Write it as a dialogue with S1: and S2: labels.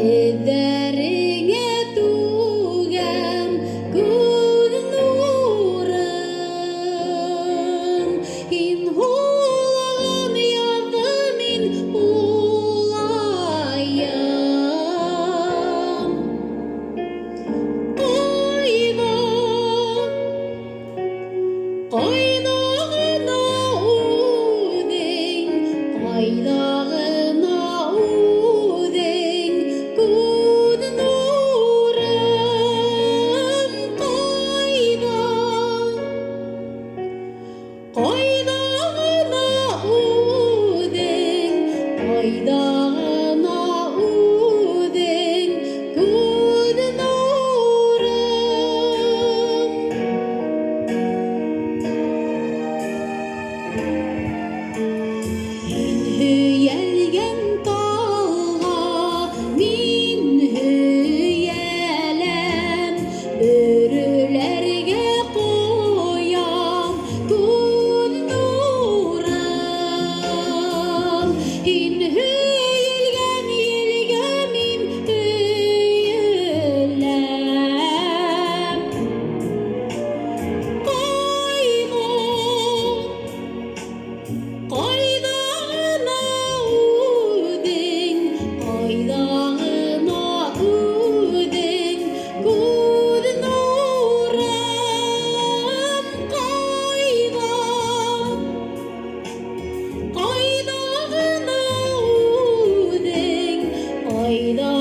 S1: Эҙҙәреңә түгәм күҙ нурын, һин һулаған яҙҙы мин һулайым. Ҡайҙа ғына үҙең, ҡайҙа ғына үҙең, күҙ нурым, ҡайҙа ғына үҙең, ҡайҙа ғына үҙең, күҙ нурым. Һөйәлгән талға мин һөйәләм, бөрөләргә ҡуям күҙ нурым. Һин һөйәлгән елгә мин һөйәләм. Ҡайҙа ғына үҙең, ҡайҙа ғына үҙең, күҙ нурым, ҡайҙа ғына үҙең, ҡайҙа